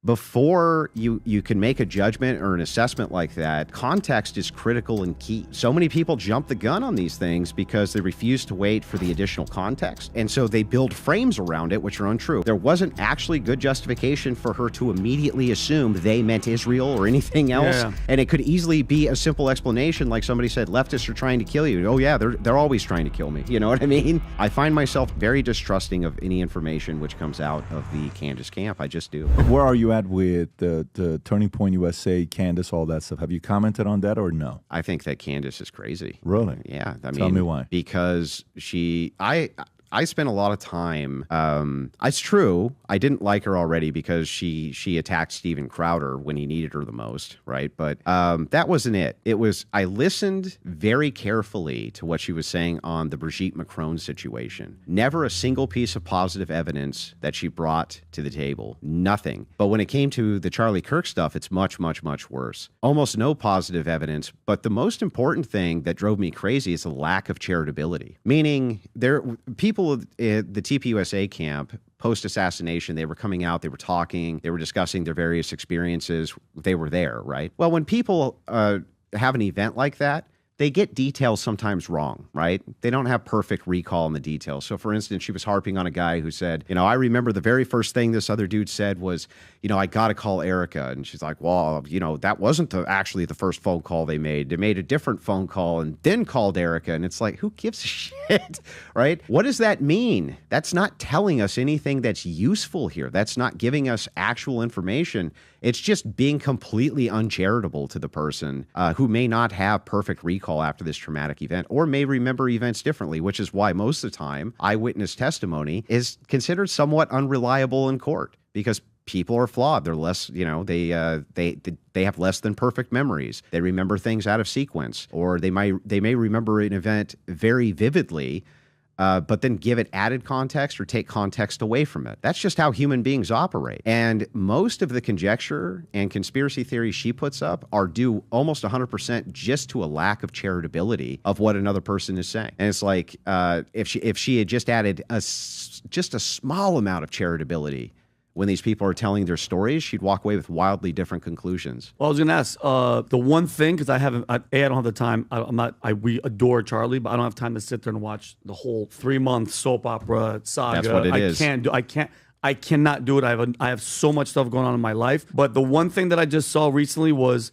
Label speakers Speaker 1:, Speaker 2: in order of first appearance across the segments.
Speaker 1: before you can make a judgment or an assessment like that, context is critical and key. So many people jump the gun on these things because they refuse to wait for the additional context. And so they build frames around it, which are untrue. There wasn't actually good justification for her to immediately assume they meant Israel or anything else. Yeah. And it could easily be a simple explanation, like somebody said, leftists are trying to kill you. Oh yeah, they're always trying to kill me. You know what I mean? I find myself very distrusting of any information which comes out of the Candace camp. I just do.
Speaker 2: Where are you at with the Turning Point USA, Candace, all that stuff? Have you commented on that or no?
Speaker 1: I think that Candace is crazy.
Speaker 2: Really?
Speaker 1: Yeah.
Speaker 2: Tell me why.
Speaker 1: Because I spent a lot of time. It's true. I didn't like her already because she attacked Steven Crowder when he needed her the most, right? But that wasn't it. I listened very carefully to what she was saying on the Brigitte Macron situation. Never a single piece of positive evidence that she brought to the table. Nothing. But when it came to the Charlie Kirk stuff, it's much, much, much worse. Almost no positive evidence. But the most important thing that drove me crazy is the lack of charitability. Meaning, people at the TPUSA camp, post-assassination, they were coming out, they were talking, they were discussing their various experiences. They were there, right? Well, when people have an event like that, they get details sometimes wrong, right? They don't have perfect recall in the details. So, for instance, she was harping on a guy who said, I remember the very first thing this other dude said was, I got to call Erica. And she's like, well, that wasn't actually the first phone call they made. They made a different phone call and then called Erica. And it's like, who gives a shit, right? What does that mean? That's not telling us anything that's useful here. That's not giving us actual information. It's just being completely uncharitable to the person who may not have perfect recall after this traumatic event or may remember events differently, which is why most of the time eyewitness testimony is considered somewhat unreliable in court because people are flawed. They're less, they have less than perfect memories. They remember things out of sequence, or they may remember an event very vividly, but then give it added context or take context away from it. That's just how human beings operate. And most of the conjecture and conspiracy theories she puts up are due almost 100% just to a lack of charitability of what another person is saying. And it's like, if she had just added just a small amount of charitability when these people are telling their stories, she'd walk away with wildly different conclusions.
Speaker 3: Well, I was going to ask the one thing, because I don't have the time. We adore Charlie, but I don't have time to sit there and watch the whole 3-month soap opera saga.
Speaker 1: That's what it is.
Speaker 3: I cannot do it. I have so much stuff going on in my life. But the one thing that I just saw recently was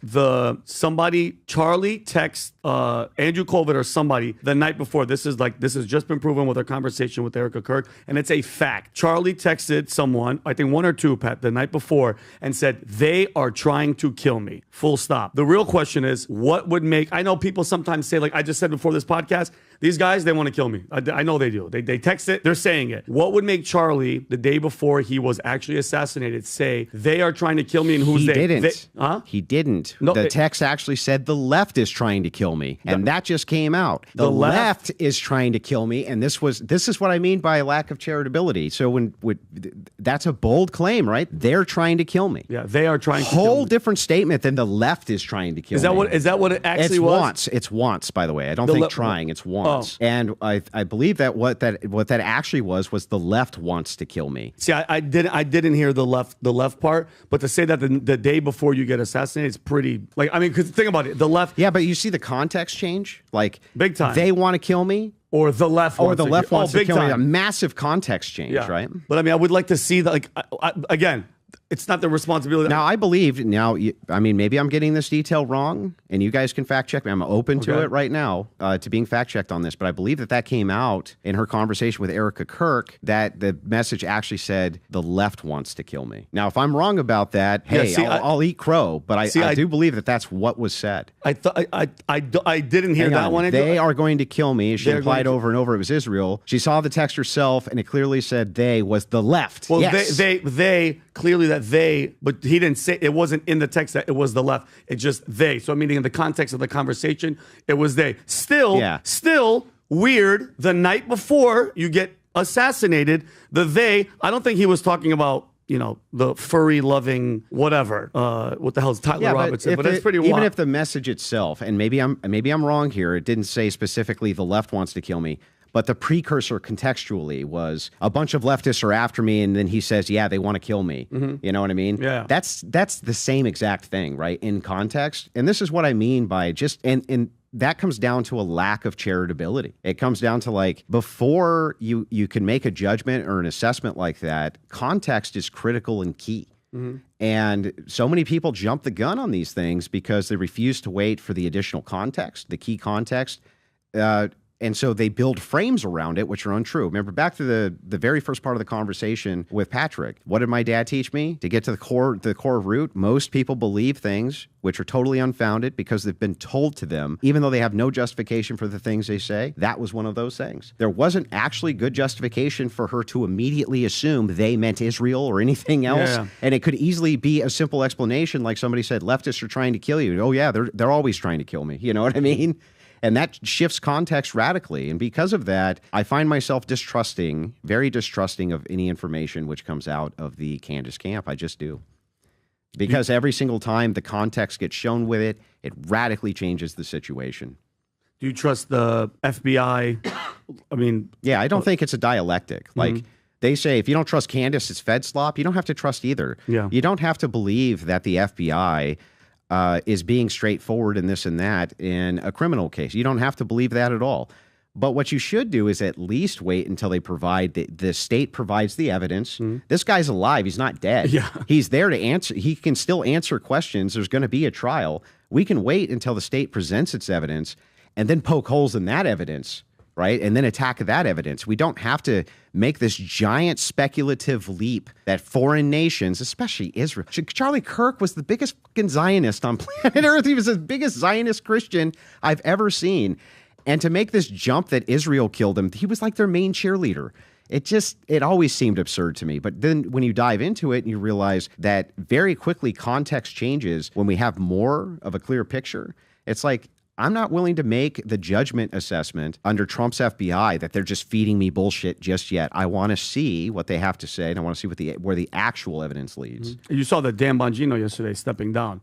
Speaker 3: Charlie text Andrew Colvin or somebody the night before. This has just been proven with our conversation with Erica Kirk, and it's a fact. Charlie texted someone, I think one or two, Pat, the night before, and said, they are trying to kill me. Full stop. The real question is, what would make, I know people sometimes say, like I just said before this podcast, these guys, they want to kill me. I know they do. They text it, they're saying it. What would make Charlie, the day before he was actually assassinated, say, they are trying to kill me, and who's they?
Speaker 1: He didn't. No, the text actually said the left is trying to kill me, and that just came out. The left is trying to kill me, and this is what I mean by a lack of charitability. So when that's a bold claim, right? They're trying to kill me.
Speaker 3: Yeah, they are trying to kill me.
Speaker 1: Whole different statement than the left is trying to kill me.
Speaker 3: Is that what it actually was?
Speaker 1: It's wants, by the way. I don't think trying, it's wants. Oh. And I believe that what that actually was the left wants to kill me.
Speaker 3: See, I didn't hear the left part, but to say that the day before you get assassinated is pretty, because think about it, the left.
Speaker 1: Yeah, but you see the context change, like
Speaker 3: big time.
Speaker 1: They want to kill me.
Speaker 3: Or the left wants
Speaker 1: to kill me.
Speaker 3: A
Speaker 1: massive context change, right?
Speaker 3: But I would like to see that, again, it's not the responsibility.
Speaker 1: Now, I believe, maybe I'm getting this detail wrong, and you guys can fact check me. I'm open to it right now, to being fact checked on this, but I believe that came out in her conversation with Erica Kirk, that the message actually said, the left wants to kill me. Now, if I'm wrong about that, I'll eat crow, but I do believe that that's what was said.
Speaker 3: I didn't hear that one.
Speaker 1: They are going to kill me. She implied over and over it was Israel. She saw the text herself, and it clearly said they was the left.
Speaker 3: Well,
Speaker 1: yes.
Speaker 3: they clearly that but he didn't say, it wasn't in the text that it was the left. It's just they. So meaning in the context of the conversation, it was they. Still weird. The night before you get assassinated, I don't think he was talking about, the furry loving whatever. What the hell is Tyler Robinson? But it's pretty wild.
Speaker 1: Even if the message itself, and maybe I'm wrong here, it didn't say specifically the left wants to kill me. But the precursor contextually was a bunch of leftists are after me, and then he says, yeah, they want to kill me. You know what I mean?
Speaker 3: Yeah.
Speaker 1: That's the same exact thing, right? In context. And this is what I mean by just, and that comes down to a lack of charitability. It comes down to like, before you can make a judgment or an assessment like that, context is critical and key. And so many people jump the gun on these things because they refuse to wait for the additional context, the key context. And so they build frames around it, which are untrue. Remember back to the very first part of the conversation with Patrick. What did my dad teach me? To get to the core root, most people believe things which are totally unfounded because they've been told to them, even though they have no justification for the things they say. That was one of those things. There wasn't actually good justification for her to immediately assume they meant Israel or anything else.
Speaker 3: Yeah.
Speaker 1: And it could easily be a simple explanation, like somebody said, leftists are trying to kill you. Oh yeah, they're always trying to kill me. You know what I mean? And that shifts context radically. And because of that, I find myself very distrusting of any information which comes out of the Candace camp. I just do. Because every single time the context gets shown with it, it radically changes the situation.
Speaker 3: Do you trust the FBI? I mean...
Speaker 1: Yeah, I don't think it's a dialectic. Like, they say, if you don't trust Candace, it's Fed slop. You don't have to trust either.
Speaker 3: Yeah.
Speaker 1: You don't have to believe that the FBI... is being straightforward in this and that in a criminal case. You don't have to believe that at all. But what you should do is at least wait until they provide, the state provides the evidence. This guy's alive. He's not dead.
Speaker 3: Yeah.
Speaker 1: He's there to answer. He can still answer questions. There's going to be a trial. We can wait until the state presents its evidence and then poke holes in that evidence, right? And then attack that evidence. We don't have to make this giant speculative leap that foreign nations, especially Israel. Charlie Kirk was the biggest fucking Zionist on planet Earth. He was the biggest Zionist Christian I've ever seen. And to make this jump that Israel killed him, he was like their main cheerleader. It always seemed absurd to me. But then when you dive into it and you realize that very quickly context changes when we have more of a clear picture, it's like, I'm not willing to make the judgment assessment under Trump's FBI that they're just feeding me bullshit just yet. I want to see what they have to say, and I want to see where the actual evidence leads.
Speaker 3: You saw that Dan Bongino yesterday stepping down.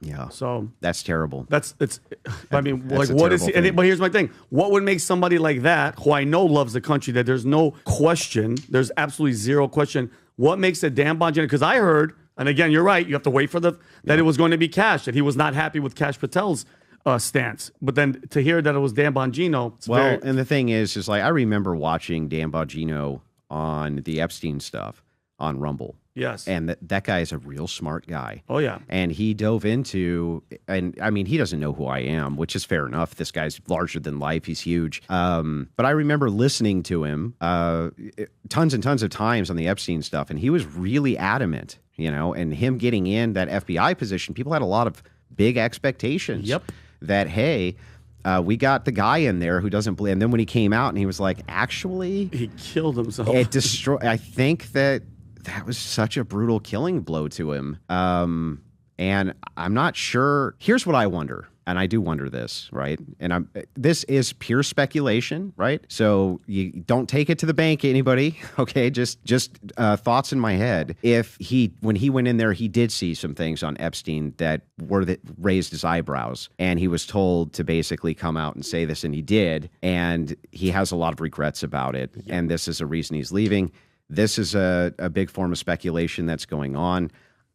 Speaker 1: Yeah.
Speaker 3: So
Speaker 1: that's terrible.
Speaker 3: I mean,
Speaker 1: That's
Speaker 3: like,
Speaker 1: a
Speaker 3: what is he?
Speaker 1: terrible
Speaker 3: But here's my thing: what would make somebody like that, who I know loves the country, that there's no question, there's absolutely zero question. What makes a Dan Bongino? Because I heard, and again, you're right. You have to wait for that it was going to be Cash, that he was not happy with Cash Patel's stance. But then to hear that it was Dan Bongino,
Speaker 1: and the thing is like, I remember watching Dan Bongino on the Epstein stuff on Rumble.
Speaker 3: Yes.
Speaker 1: And that guy is a real smart guy.
Speaker 3: Oh, yeah.
Speaker 1: And he dove into, and I mean, he doesn't know who I am, which is fair enough. This guy's larger than life. He's huge. But I remember listening to him tons and tons of times on the Epstein stuff, and he was really adamant, you know, and him getting in that FBI position, people had a lot of big expectations.
Speaker 3: Yep.
Speaker 1: That, hey, we got the guy in there who doesn't believe. And then when he came out and he was like, actually,
Speaker 3: he killed himself.
Speaker 1: It destroyed. I think that was such a brutal killing blow to him. And I'm not sure. Here's what I wonder. And I do wonder this, right? And this is pure speculation, right? So you don't take it to the bank, anybody. Okay, just thoughts in my head. When he went in there, he did see some things on Epstein that raised his eyebrows, and he was told to basically come out and say this, and he did, and he has a lot of regrets about it. Yeah. And this is a reason he's leaving. This is a big form of speculation that's going on.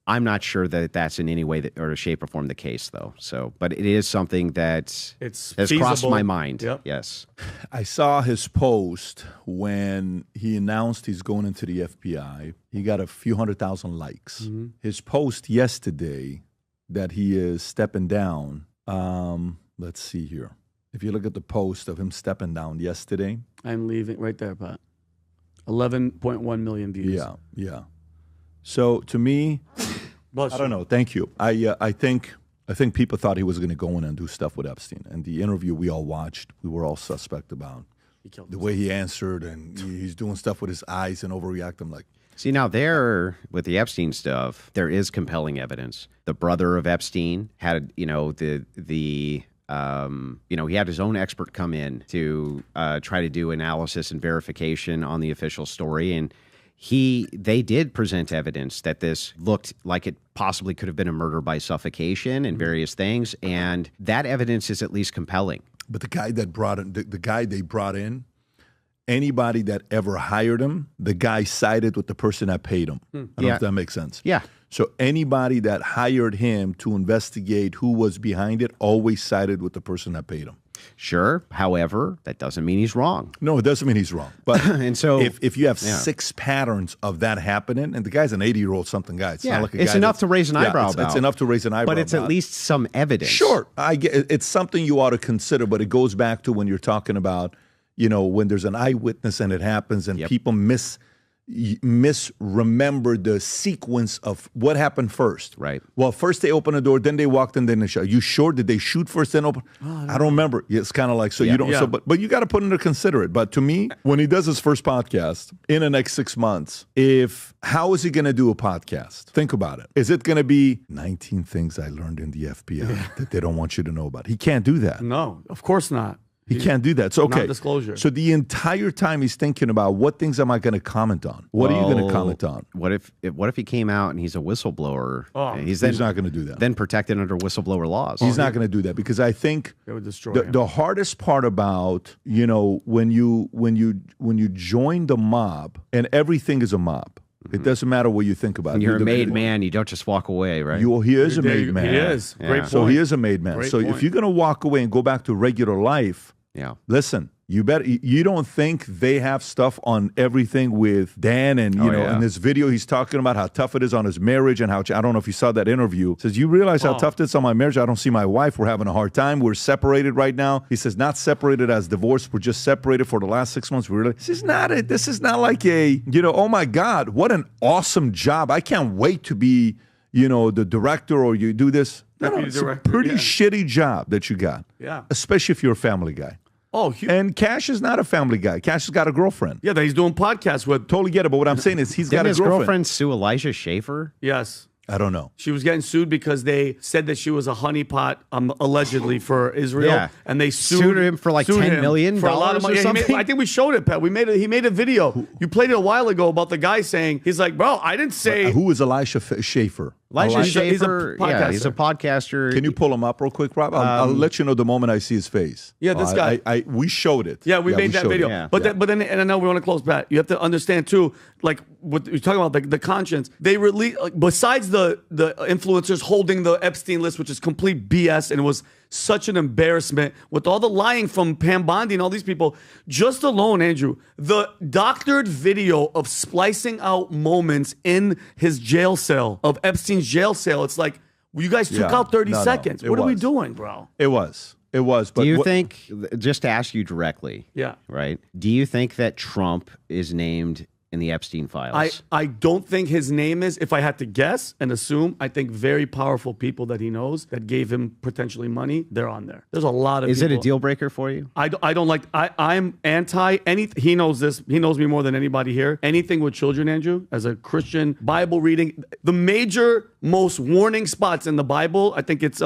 Speaker 1: I'm not sure that that's in any way or shape or form the case, though. So, but it is something that has crossed my mind. Yep. Yes.
Speaker 2: I saw his post when he announced he's going into the FBI. He got a few 100,000 likes. Mm-hmm. His post yesterday that he is stepping down. Let's see here. If you look at the post of him stepping down yesterday.
Speaker 3: I'm leaving right there, Pat. 11.1 million views.
Speaker 2: Yeah. So to me, I don't know. Thank you. I think people thought he was going to go in and do stuff with Epstein. And the interview we all watched, we were all suspect about the way he answered, and he's doing stuff with his eyes and overreact. I'm like,
Speaker 1: see, now with the Epstein stuff, there is compelling evidence. The brother of Epstein had, he had his own expert come in to try to do analysis and verification on the official story, and they did present evidence that this looked like it possibly could have been a murder by suffocation and various things, and that evidence is at least compelling.
Speaker 2: But the guy that brought in, the guy they brought in anybody that ever hired him, the guy sided with the person that paid him. I don't know if that makes sense.
Speaker 1: Yeah.
Speaker 2: So anybody that hired him to investigate who was behind it always sided with the person that paid him.
Speaker 1: Sure. However, that doesn't mean he's wrong.
Speaker 2: No, it doesn't mean he's wrong. But
Speaker 1: And so-
Speaker 2: if you have 6 patterns of that happening, and the guy's an 80-year-old something guy, it's not like a
Speaker 1: it's
Speaker 2: guy
Speaker 1: enough
Speaker 2: that's-
Speaker 1: to raise an eyebrow about.
Speaker 2: It's enough to raise an eyebrow
Speaker 1: But it's
Speaker 2: about.
Speaker 1: at least some evidence.
Speaker 2: Sure, I get it's something you ought to consider, but it goes back to when you're talking about, when there's an eyewitness and it happens, and people misremember the sequence of what happened first.
Speaker 1: Right.
Speaker 2: Well, first they opened the door, then they walked in, then they shot. You sure? Did they shoot first, then open? I don't remember. It's kind of like, so you don't.
Speaker 3: Yeah.
Speaker 2: So, but you got to put into consider it. But to me, when he does his first podcast in the next 6 months, how is he going to do a podcast? Think about it. Is it going to be 19 things I learned in the FBI that they don't want you to know about? He can't do that.
Speaker 3: No, of course not.
Speaker 2: He can't do that. So, okay.
Speaker 3: Non-disclosure.
Speaker 2: So the entire time he's thinking about what things am I going to comment on? What are you going to comment on?
Speaker 1: What if he came out and he's a whistleblower?
Speaker 3: Oh.
Speaker 1: He's
Speaker 2: not going to do that.
Speaker 1: Then protected under whistleblower laws.
Speaker 2: He's not going to do that because I think
Speaker 3: It would destroy him.
Speaker 2: the hardest part about when you join the mob, and everything is a mob. It doesn't matter what you think about.
Speaker 1: When you're a made man, you don't just walk away, right?
Speaker 2: He is a made man.
Speaker 3: He is.
Speaker 1: Yeah.
Speaker 3: Great point.
Speaker 2: So he is a made man.
Speaker 3: Great
Speaker 2: So
Speaker 3: point.
Speaker 2: if you're going to walk away and go back to regular life,
Speaker 1: Yeah.
Speaker 2: listen, you don't think they have stuff on everything with Dan and, in this video, he's talking about how tough it is on his marriage and how, I don't know if you saw that interview. Says, you realize how tough it is on my marriage? I don't see my wife. We're having a hard time. We're separated right now. He says, not separated as divorced. We're just separated for the last 6 months. This is not like oh my God, what an awesome job. I can't wait to be, the director or you do this. No,
Speaker 3: Deputy
Speaker 2: it's a
Speaker 3: director,
Speaker 2: pretty
Speaker 3: yeah.
Speaker 2: shitty job that you got.
Speaker 3: Yeah.
Speaker 2: Especially if you're a family guy.
Speaker 3: Oh,
Speaker 2: And Cash is not a family guy. Cash has got a girlfriend.
Speaker 3: yeah, that he's doing podcasts with.
Speaker 2: Totally get it. But what I'm saying is he's got
Speaker 1: Didn't
Speaker 2: a
Speaker 1: his
Speaker 2: girlfriend.
Speaker 1: sue Elijah Schaefer?
Speaker 3: Yes.
Speaker 2: I don't know.
Speaker 3: She was getting sued because they said that she was a honeypot, allegedly, for Israel.
Speaker 1: Yeah.
Speaker 3: And they
Speaker 1: Sued him for like
Speaker 3: sued
Speaker 1: $10
Speaker 3: him
Speaker 1: million
Speaker 3: for a lot of
Speaker 1: or
Speaker 3: money. Yeah,
Speaker 1: something?
Speaker 3: I think we showed it, Pat. He made a video. You played it a while ago about the guy saying, he's like, bro, I didn't say.
Speaker 2: Who is Elisha Schaefer?
Speaker 1: Elijah
Speaker 3: he's a
Speaker 1: Schaefer, he's a
Speaker 3: podcaster.
Speaker 1: podcaster.
Speaker 2: Can you pull him up real quick, Rob? I'll let you know the moment I see his face.
Speaker 3: Yeah, this guy.
Speaker 2: We showed it.
Speaker 3: Yeah, we made that
Speaker 2: showed
Speaker 3: video.
Speaker 2: it.
Speaker 1: Yeah.
Speaker 3: But then, and I know we want to close, Pat. You have to understand too, like what you're talking about, the conscience. They release, besides the influencers holding the Epstein list, which is complete BS, and it was such an embarrassment with all the lying from Pam Bondi and all these people. Just alone, Andrew, the doctored video of splicing out moments in his jail cell, of Epstein's jail cell. It's like, you guys took out 30 seconds.
Speaker 2: it
Speaker 3: What are we
Speaker 2: was.
Speaker 3: doing, bro?
Speaker 2: It was. But
Speaker 1: Do you think, just to ask you directly,
Speaker 3: Yeah.
Speaker 1: right? Do you think that Trump is named in the Epstein files?
Speaker 3: I don't think his name is, if I had to guess and assume, I think very powerful people that he knows that gave him potentially money, they're on there. There's a lot of
Speaker 1: Is
Speaker 3: people.
Speaker 1: it a deal breaker for you?
Speaker 3: I don't like, I'm anti anything. He knows this. He knows me more than anybody here. Anything with children, Andrew, as a Christian, Bible reading, the major, most warning spots in the Bible, I think it's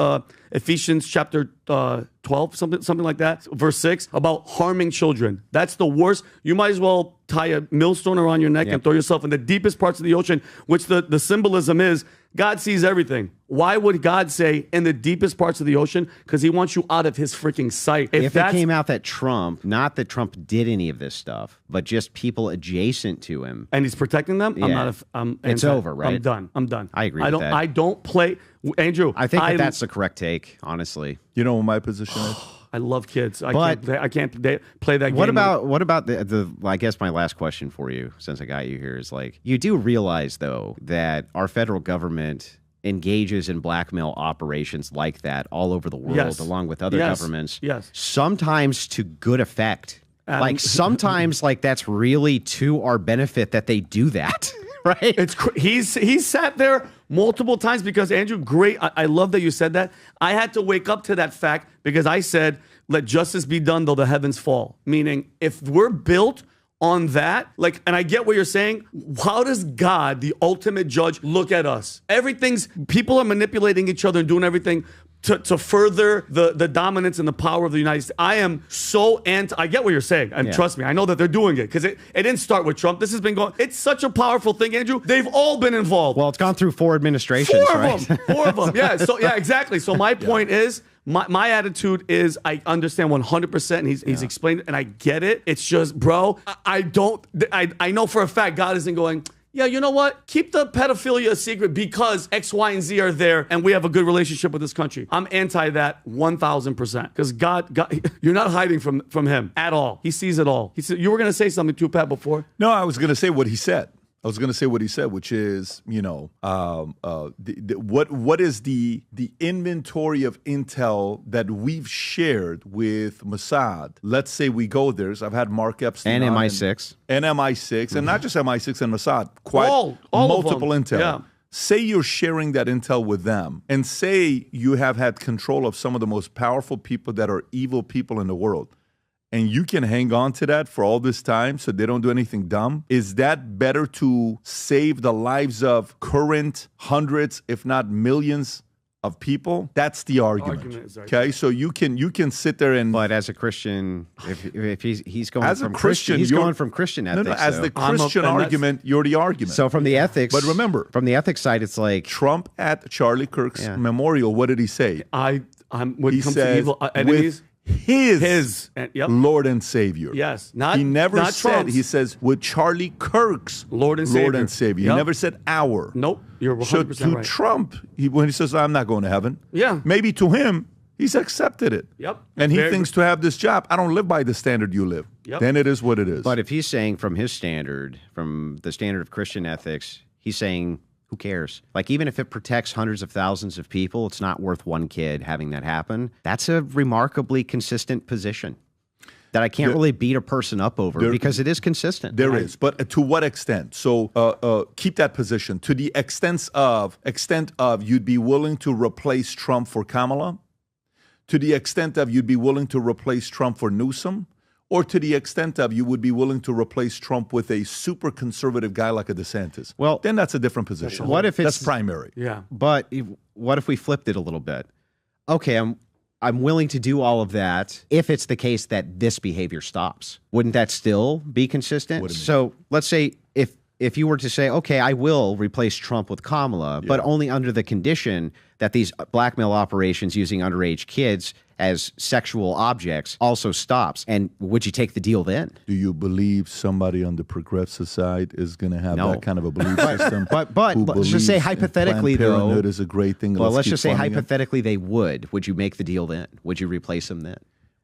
Speaker 3: Ephesians chapter 12, something like that, verse 6, about harming children. That's the worst. You might as well tie a millstone around your neck and throw yourself in the deepest parts of the ocean, which the symbolism is God sees everything. Why would God say in the deepest parts of the ocean? Because he wants you out of his freaking sight.
Speaker 1: If it came out that Trump, not that Trump did any of this stuff, but just people adjacent to him.
Speaker 3: And he's protecting them,
Speaker 1: Yeah. It's over, right?
Speaker 3: I'm done.
Speaker 1: I agree with that.
Speaker 3: I don't play, Andrew.
Speaker 1: I think that's the correct take, honestly.
Speaker 2: You know what my position is?
Speaker 3: I love kids.
Speaker 1: But-
Speaker 3: I can't play that game.
Speaker 1: What about the I guess my last question for you, since I got you here, is like, you do realize though that our federal government engages in blackmail operations like that all over the world,
Speaker 3: Yes.
Speaker 1: along with other
Speaker 3: Yes.
Speaker 1: governments.
Speaker 3: Yes.
Speaker 1: Sometimes to good effect. Like sometimes like that's really to our benefit that they do that. Right?
Speaker 3: He's sat there multiple times because Andrew, great. I love that you said that. I had to wake up to that fact because I said, let justice be done though the heavens fall. Meaning if we're built on that, like, and I get what you're saying. How does God, the ultimate judge, look at us? People are manipulating each other and doing everything to further the dominance and the power of the United States. I am so I get what you're saying. And trust me, I know that they're doing it because it didn't start with Trump. This has been going, it's such a powerful thing, Andrew. They've all been involved.
Speaker 1: Well, it's gone through 4 administrations, right?
Speaker 3: Four of them. Yeah. So, yeah, exactly. So my point is, my attitude is I understand 100%, and he's explained it, and I get it. It's just, bro, I know for a fact God isn't going, yeah, you know what? Keep the pedophilia a secret because X, Y, and Z are there and we have a good relationship with this country. I'm anti that 1,000% because God, you're not hiding from him at all. He sees it all. He said, you were going to say something too, Pat, before?
Speaker 2: No, I was going to say what he said. Which is, what is the inventory of intel that we've shared with Mossad? Let's say we go there. So I've had Mark Epstein
Speaker 1: and MI6.
Speaker 2: And MI6, and not just MI6 and Mossad, quite
Speaker 3: all
Speaker 2: multiple
Speaker 3: of them.
Speaker 2: intel.
Speaker 3: Yeah.
Speaker 2: Say you're sharing that intel with them, and say you have had control of some of the most powerful people that are evil people in the world. And you can hang on to that for all this time so they don't do anything dumb. Is that better to save the lives of current hundreds, if not millions of people? That's the argument. Okay, so you can sit there and.
Speaker 1: But as a Christian, if he's going
Speaker 2: as
Speaker 1: from
Speaker 2: a Christian,
Speaker 1: he's going from Christian ethics.
Speaker 2: No, as the Christian argument, you're the argument.
Speaker 1: So from the ethics,
Speaker 2: but remember,
Speaker 1: from the ethics side, it's like
Speaker 2: Trump at Charlie Kirk's memorial. What did he say?
Speaker 3: When it comes to evil enemies.
Speaker 2: His Lord and Savior.
Speaker 3: Yes.
Speaker 2: He never
Speaker 3: not
Speaker 2: said,
Speaker 3: Trump's.
Speaker 2: he says, with Charlie Kirk's
Speaker 3: Lord and Savior.
Speaker 2: He never said our.
Speaker 3: Nope. You're 100%
Speaker 2: so to
Speaker 3: right.
Speaker 2: Trump, when he says, I'm not going to heaven.
Speaker 3: Yeah.
Speaker 2: Maybe to him, he's accepted it.
Speaker 3: Yep.
Speaker 2: And he thinks to have this job, I don't live by the standard you live.
Speaker 3: Yep.
Speaker 2: Then it is what it is.
Speaker 1: But if he's saying from his standard, from the standard of Christian ethics, he's saying, who cares? Like, even if it protects hundreds of thousands of people, it's not worth one kid having that happen. That's a remarkably consistent position that I can't really beat a person up over because it is consistent.
Speaker 2: There is, but to what extent? So keep that position. To the extent of you'd be willing to replace Trump for Kamala? To the extent of you'd be willing to replace Trump for Newsom? Or to the extent of you would be willing to replace Trump with a super conservative guy like a DeSantis?
Speaker 1: Well,
Speaker 2: then that's a different position.
Speaker 1: What if
Speaker 2: that's primary?
Speaker 3: Yeah.
Speaker 1: But what if we flipped it a little bit? Okay, I'm willing to do all of that if it's the case that this behavior stops. Wouldn't that still be consistent? So let's say if you were to say, okay, I will replace Trump with Kamala, but only under the condition that these blackmail operations using underage kids as sexual objects also stops. And would you take the deal then?
Speaker 2: Do you believe somebody on the progressive side is going to have that kind of a belief system?
Speaker 1: But let's just say hypothetically,
Speaker 2: Planned
Speaker 1: though.
Speaker 2: Parenthood is a great thing.
Speaker 1: Well, let's just say hypothetically they would. Would you make the deal then? Would you replace them then?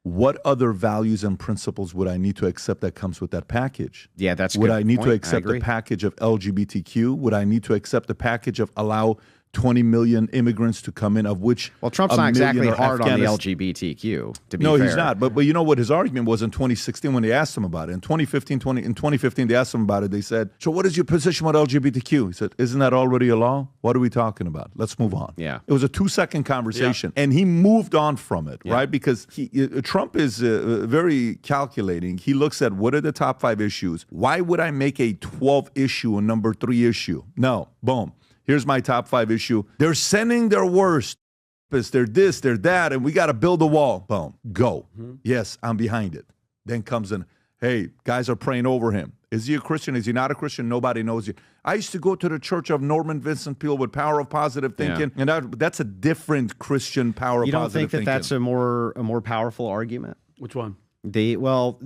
Speaker 2: What other values and principles would I need to accept that comes with that package?
Speaker 1: Yeah, that's a
Speaker 2: Would
Speaker 1: good
Speaker 2: I need
Speaker 1: point.
Speaker 2: to accept the package of LGBTQ? Would I need to accept the package of allow 20 million immigrants to come in, of which
Speaker 1: Trump's not exactly hard on the LGBTQ, to be fair.
Speaker 2: No, he's not. But you know what his argument was in 2016 when they asked him about it. In 2015, they asked him about it. They said, so what is your position with LGBTQ? He said, isn't that already a law? What are we talking about? Let's move on.
Speaker 1: Yeah.
Speaker 2: It was a 2-second conversation. And he moved on from it, right? Because Trump is very calculating. He looks at what are the top 5 issues. Why would I make a 12 issue a number 3 issue? No. Boom. Here's my top 5 issue. They're sending their worst. They're this, they're that, and we got to build a wall. Boom. Go. Yes, I'm behind it. Then comes in, hey, guys are praying over him. Is he a Christian? Is he not a Christian? Nobody knows you. I used to go to the church of Norman Vincent Peale with Power of Positive Thinking, and that's a different Christian Power of Positive Thinking.
Speaker 1: You don't think that that's a more powerful argument?
Speaker 3: Which one?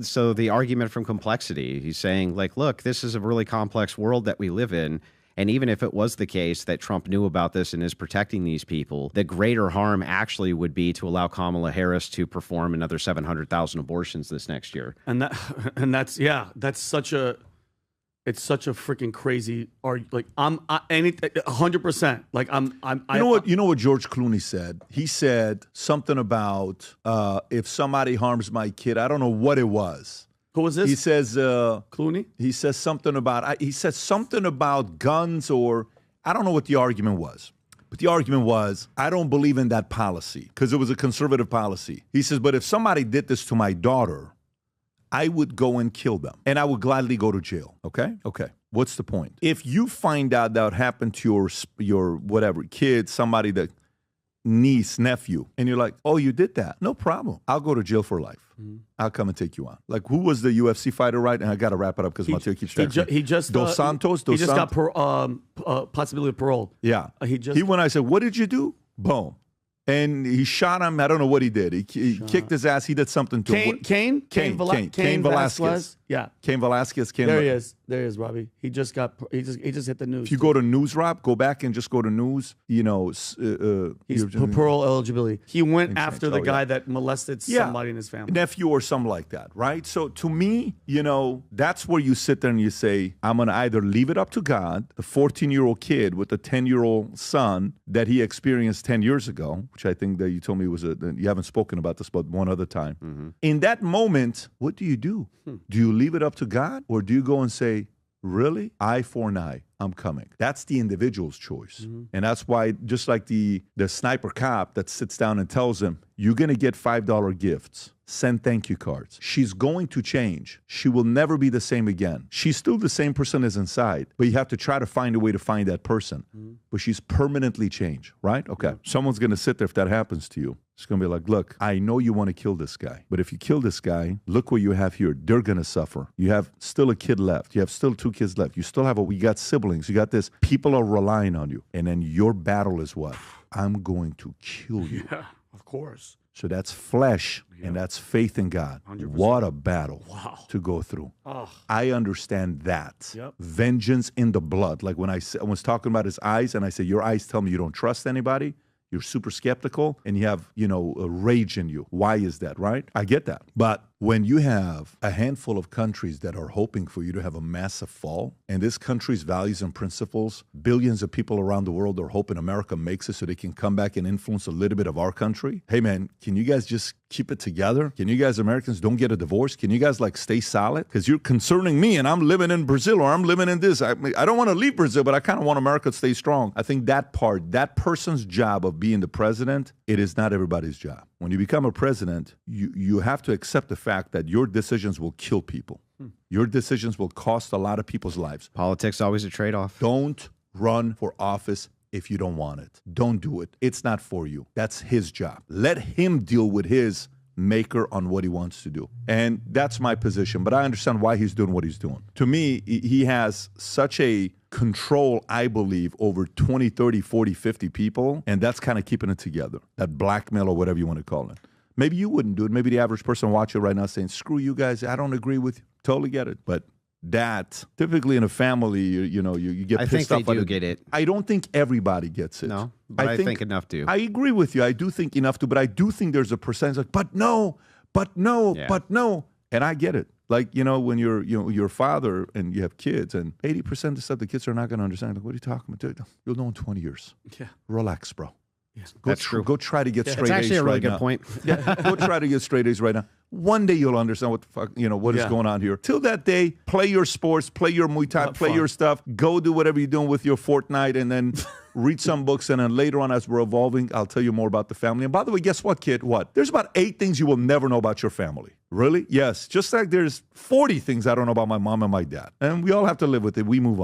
Speaker 1: So the argument from complexity. He's saying, like, look, this is a really complex world that we live in. And even if it was the case that Trump knew about this and is protecting these people, the greater harm actually would be to allow Kamala Harris to perform another 700,000 abortions this next year.
Speaker 3: That's such a freaking crazy like 100%. Like
Speaker 2: you know what George Clooney said? He said something about if somebody harms my kid, I don't know what it was.
Speaker 3: Who was this?
Speaker 2: He says
Speaker 3: Clooney.
Speaker 2: He says something about guns, or I don't know what the argument was. But the argument was, I don't believe in that policy because it was a conservative policy. He says, but if somebody did this to my daughter, I would go and kill them, and I would gladly go to jail. Okay. What's the point? If you find out that happened to your whatever kid, somebody that niece, nephew, and you're like, oh, you did that? No problem. I'll go to jail for life. I'll come and take you on. Like, who was the UFC fighter, right? And I got to wrap it up because Mateo keeps texting.
Speaker 3: He just
Speaker 2: Dos Santos.
Speaker 3: He just got possibility of parole.
Speaker 2: Yeah.
Speaker 3: He
Speaker 2: when I said, what did you do? Boom. And he shot him. I don't know what he did. He kicked his ass. He did something to him.
Speaker 3: Cain
Speaker 2: Velasquez.
Speaker 3: Yeah.
Speaker 2: Cain Velasquez.
Speaker 3: There he is. There he is, Robbie. He just hit the news.
Speaker 2: If you go to news, Rob, go back and just go to news. You know,
Speaker 3: he's parole eligibility. He went after the guy that molested somebody in his family,
Speaker 2: nephew or something like that, right? So to me, you know, that's where you sit there and you say, I'm gonna either leave it up to God, the 14-year-old kid with the 10-year-old son that he experienced 10 years ago, which I think that you told me was you haven't spoken about this, but one other time. Mm-hmm. In that moment, what do? Do you leave it up to God, or do you go and say, really? Eye for an eye. I'm coming. That's the individual's choice. Mm-hmm. And that's why, just like the sniper cop that sits down and tells him, you're going to get $5 gifts, send thank you cards. She's going to change. She will never be the same again. She's still the same person as inside, but you have to try to find a way to find that person. Mm-hmm. But she's permanently changed, right? Okay. Mm-hmm. Someone's going to sit there if that happens to you. It's going to be like, look, I know you want to kill this guy, but if you kill this guy, look what you have here. They're going to suffer. You have still a kid left. You have still 2 kids left. You still have we got siblings. You got this. People are relying on you. And then your battle is what? I'm going to kill you.
Speaker 3: Yeah, of course.
Speaker 2: So that's flesh, and that's faith in God.
Speaker 3: 100%.
Speaker 2: What a battle to go through.
Speaker 3: Oh.
Speaker 2: I understand that.
Speaker 3: Yep.
Speaker 2: Vengeance in the blood. Like when I was talking about his eyes, and I said, your eyes tell me you don't trust anybody. You're super skeptical, and you have, you know, a rage in you. Why is that, right? I get that. But when you have a handful of countries that are hoping for you to have a massive fall, and this country's values and principles, billions of people around the world are hoping America makes it so they can come back and influence a little bit of our country. Hey, man, can you guys just keep it together? Can you guys, Americans, don't get a divorce? Can you guys, like, stay solid? Because you're concerning me, and I'm living in Brazil, or I'm living in this. I don't want to leave Brazil, but I kind of want America to stay strong. I think that part, that person's job of being the president, it is not everybody's job. When you become a president, you have to accept the fact that your decisions will kill people. Your decisions will cost a lot of people's lives.
Speaker 1: Politics always a trade-off.
Speaker 2: Don't run for office if you don't want it. Don't do it. It's not for you. That's his job. Let him deal with his maker on what he wants to do. And that's my position. But I understand why he's doing what he's doing. To me, he has such a control, I believe, over 20, 30, 40, 50 people. And that's kind of keeping it together. That blackmail or whatever you want to call it. Maybe you wouldn't do it. Maybe the average person watching right now saying, screw you guys, I don't agree with you. Totally get it. But that, typically in a family, you get pissed off.
Speaker 1: I think they do get it.
Speaker 2: I don't think everybody gets it.
Speaker 1: No, but I think enough do.
Speaker 2: I agree with you. I do think enough do, but I do think there's a percentage like, but no. And I get it. Like, when you're your father and you have kids, and 80% of the stuff the kids are not going to understand. Like, what are you talking about? Dude, you'll know in 20 years.
Speaker 3: Yeah.
Speaker 2: Relax, bro.
Speaker 3: Yeah.
Speaker 1: That's true.
Speaker 2: Go try to get straight A's.
Speaker 1: It's actually a really good
Speaker 2: now.
Speaker 1: point.
Speaker 2: Yeah, go try to get straight A's right now. One day you'll understand what the fuck, what is going on here. Till that day, play your sports, play your Muay Thai, play your stuff. Go do whatever you're doing with your Fortnite, and then read some books. And then later on, as we're evolving, I'll tell you more about the family. And by the way, guess what, kid? What? There's about 8 things you will never know about your family. Really? Yes. Just like there's 40 things I don't know about my mom and my dad. And we all have to live with it. We move on.